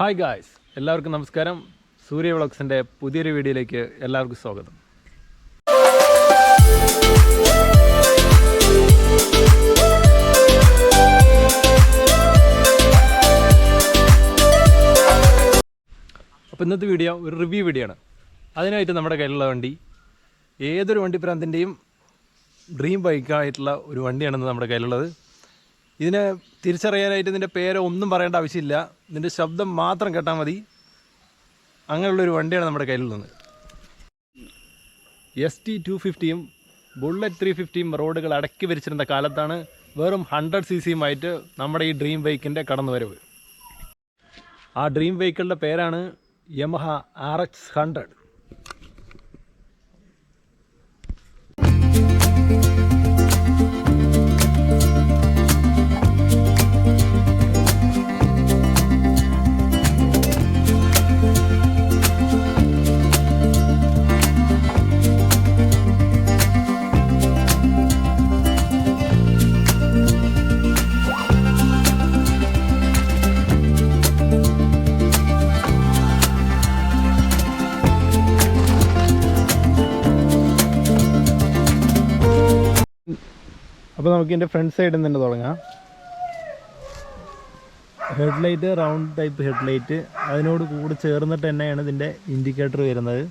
Hi guys, എല്ലാവർക്കും നമസ്കാരം. സൂര്യ വ്ളോഗ്സിൻ്റെ പുതിയൊരു വീഡിയോയിലേക്ക് എല്ലാവർക്കും സ്വാഗതം. അപ്പോൾ ഇന്നത്തെ വീഡിയോ ഒരു റിവ്യൂ വീഡിയോ ആണ്. അതിനായിട്ട് നമ്മുടെ കയ്യിലുള്ള വണ്ടി ഏതൊരു വണ്ടിപ്രാന്തിൻ്റെയും ഡ്രീം ബൈക്കായിട്ടുള്ള ഒരു വണ്ടിയാണെന്ന് നമ്മുടെ കയ്യിലുള്ളത്. ഇതിനെ തിരിച്ചറിയാനായിട്ട് ഇതിൻ്റെ പേര് ഒന്നും പറയേണ്ട ആവശ്യമില്ല, ഇതിൻ്റെ ശബ്ദം മാത്രം കേട്ടാൽ മതി. അങ്ങനെയുള്ളൊരു വണ്ടിയാണ് നമ്മുടെ കയ്യിലുള്ളത്. ST 250യും ബുള്ളറ്റ് 350യും റോഡുകൾ അടക്കി വരിച്ചിരുന്ന കാലത്താണ് വെറും 100cc നമ്മുടെ ഈ ഡ്രീം ബൈക്കിൻ്റെ കടന്നുവരവ്. ആ ഡ്രീം ബൈക്കുകളുടെ പേരാണ് യമഹ rx100. അപ്പോൾ നമുക്ക് ഇതിൻ്റെ ഫ്രണ്ട് സൈഡിൽ നിന്ന് തന്നെ തുടങ്ങാം. ഹെഡ്ലൈറ്റ് റൗണ്ട് ടൈപ്പ് ഹെഡ്ലൈറ്റ്, അതിനോട് കൂടെ ചേർന്നിട്ട് തന്നെയാണ് ഇതിൻ്റെ ഇൻഡിക്കേറ്റർ വരുന്നത്.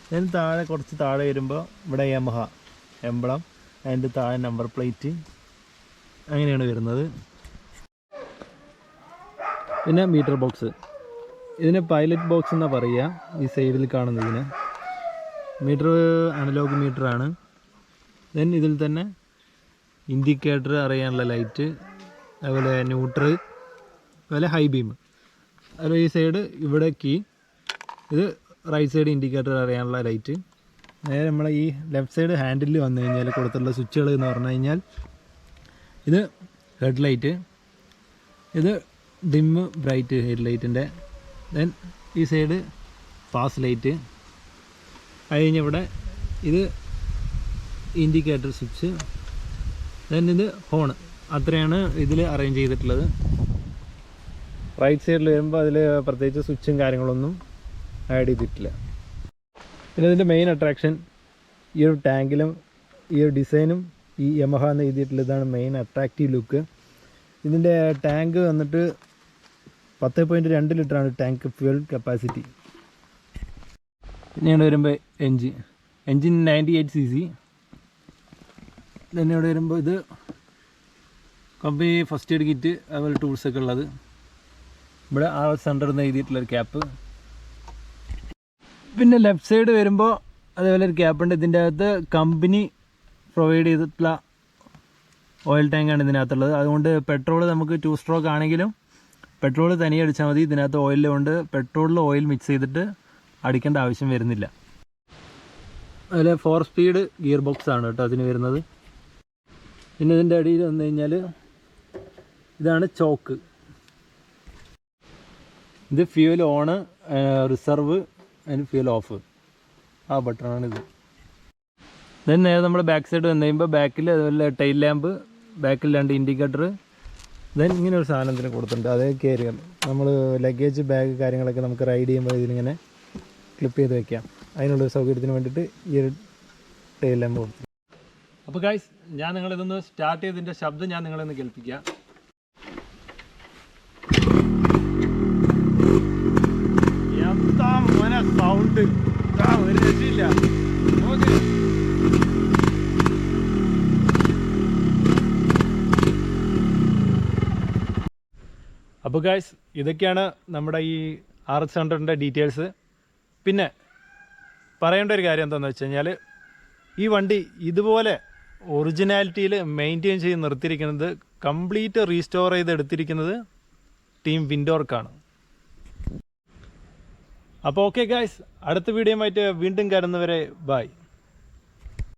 അതിന് താഴെ കുറച്ച് താഴെ വരുമ്പോൾ ഇവിടെ യമഹ എംബ്ലം, അതിൻ്റെ താഴെ നമ്പർ പ്ലേറ്റ്, അങ്ങനെയാണ് വരുന്നത്. പിന്നെ മീറ്റർ ബോക്സ്, ഇതിന് പൈലറ്റ് ബോക്സ് എന്നാണ് പറയുക. ഈ സൈഡിൽ കാണുന്നതിന് മീറ്റർ അനലോഗ് മീറ്ററാണ്. ദെൻ ഇതിൽ തന്നെ ഇൻഡിക്കേറ്റർ അറിയാനുള്ള ലൈറ്റ്, അതുപോലെ ന്യൂട്രൽ, അതുപോലെ ഹൈ ബീം. അതുപോലെ ഈ സൈഡ് ഇവിടെ കീ, ഇത് റൈറ്റ് സൈഡ് ഇൻഡിക്കേറ്റർ അറിയാനുള്ള ലൈറ്റ്. നേരെ നമ്മളെ ഈ ലെഫ്റ്റ് സൈഡ് ഹാൻഡിൽ വന്നു കഴിഞ്ഞാൽ കൊടുത്തുള്ള സ്വിച്ചുകൾ എന്ന് പറഞ്ഞു കഴിഞ്ഞാൽ ഇത് ഹെഡ് ലൈറ്റ്, ഇത് ഡിമ്മ് ബ്രൈറ്റ് ഹെഡ് ലൈറ്റിൻ്റെ. ദെൻ ഈ സൈഡ് ഫാസ്റ്റ് ലൈറ്റ്, കഴിഞ്ഞിവിടെ ഇത് ഇൻഡിക്കേറ്റർ സ്വിച്ച്, ദെൻ ഇത് ഹോൺ. അത്രയാണ് ഇതിൽ അറേഞ്ച് ചെയ്തിട്ടുള്ളത്. റൈറ്റ് സൈഡിൽ വരുമ്പോൾ അതിൽ പ്രത്യേകിച്ച് സ്വിച്ചും കാര്യങ്ങളൊന്നും ആഡ് ചെയ്തിട്ടില്ല. പിന്നെ ഇതിൻ്റെ മെയിൻ അട്രാക്ഷൻ ഈ ഒരു ടാങ്കിലും ഈ ഒരു ഡിസൈനും ഈ യമഹ എന്ന് എഴുതിയിട്ടുള്ള ഇതാണ് മെയിൻ അട്രാക്റ്റീവ് ലുക്ക്. ഇതിൻ്റെ ടാങ്ക് വന്നിട്ട് 10.2 ലിറ്ററാണ് ടാങ്ക് ഫ്യൂൽ കപ്പാസിറ്റി. പിന്നെയാണ് വരുമ്പോൾ എൻജിൻ 98cc. തന്നെ ഇവിടെ വരുമ്പോൾ ഇത് കമ്പനി ഫസ്റ്റ് എയ്ഡ് കിറ്റ്, അതുപോലെ ടൂൾസൊക്കെ ഉള്ളത്. ഇവിടെ rx100 എന്ന് എഴുതിയിട്ടുള്ളൊരു ക്യാപ്പ്. പിന്നെ ലെഫ്റ്റ് സൈഡ് വരുമ്പോൾ അതേപോലെ ഒരു ക്യാപ്പുണ്ട്. ഇതിൻ്റെ അകത്ത് കമ്പനി പ്രൊവൈഡ് ചെയ്തിട്ടുള്ള ഓയിൽ ടാങ്കാണ് ഇതിനകത്തുള്ളത്. അതുകൊണ്ട് പെട്രോൾ നമുക്ക് 2 സ്ട്രോക്ക് ആണെങ്കിലും പെട്രോൾ തനിയെ അടിച്ചാൽ മതി. ഇതിനകത്ത് ഓയിലിൽ കൊണ്ട് പെട്രോളിൽ ഓയിൽ മിക്സ് ചെയ്തിട്ട് അടിക്കേണ്ട ആവശ്യം വരുന്നില്ല. അതുപോലെ 4 സ്പീഡ് ഗിയർ ബോക്സ് ആണ് കേട്ടോ അതിന് വരുന്നത്. പിന്നെ ഇതിൻ്റെ അടിയിൽ വന്നു കഴിഞ്ഞാൽ ഇതാണ് ചോക്ക്. ഇത് ഫ്യൂൽ ഓണ്, റിസർവ്, അതിന് ഫ്യൂൽ ഓഫ്, ആ ബട്ടണാണിത്. ദെൻ നേരെ നമ്മൾ ബാക്ക് സൈഡ് വന്നു കഴിയുമ്പോൾ ബാക്കിൽ അതുപോലെ ടൈൽ ലാമ്പ്, ബാക്കിൽ 2 ഇൻഡിക്കേറ്റർ. ദെൻ ഇങ്ങനെ ഒരു സാധനത്തിന് കൊടുത്തിട്ടുണ്ട്, അതേ കാരിയർ. നമ്മൾ ലഗേജ് ബാഗ് കാര്യങ്ങളൊക്കെ നമുക്ക് റൈഡ് ചെയ്യുമ്പോൾ ഇതിലിങ്ങനെ ക്ലിപ്പ് ചെയ്ത് വെക്കാം. അതിനുള്ളൊരു സൗകര്യത്തിന് വേണ്ടിയിട്ട് ഈ ഒരു ടൈൽ ലാമ്പ് കൊടുത്തു. അപ്പോൾ ഗൈസ്, ഞാൻ നിങ്ങളിതൊന്ന് സ്റ്റാർട്ട് ചെയ്തതിൻ്റെ ശബ്ദം ഞാൻ നിങ്ങളൊന്ന് കേൾപ്പിക്കാം. എന്താ മോനെ സൗണ്ട്, ഒരു രക്ഷയില്ല. അപ്പോൾ ഗൈസ്, ഇതൊക്കെയാണ് നമ്മുടെ ഈ rx100ൻ്റെ ഡീറ്റെയിൽസ്. പിന്നെ പറയേണ്ട ഒരു കാര്യം എന്താണെന്ന് വെച്ച് കഴിഞ്ഞാൽ ഈ വണ്ടി ഇതുപോലെ ഒറിജിനാലിറ്റിയിൽ മെയിൻറ്റെയിൻ ചെയ്ത് നിർത്തിയിരിക്കുന്നത്, കംപ്ലീറ്റ് റീസ്റ്റോർ ചെയ്ത് എടുത്തിരിക്കുന്നത് ടീം വിൻഡോർക്കാണ്. അപ്പോൾ ഓക്കെ ഗൈസ്, അടുത്ത വീഡിയോയുമായിട്ട് വീണ്ടും കാണുന്നവരെ ബൈ.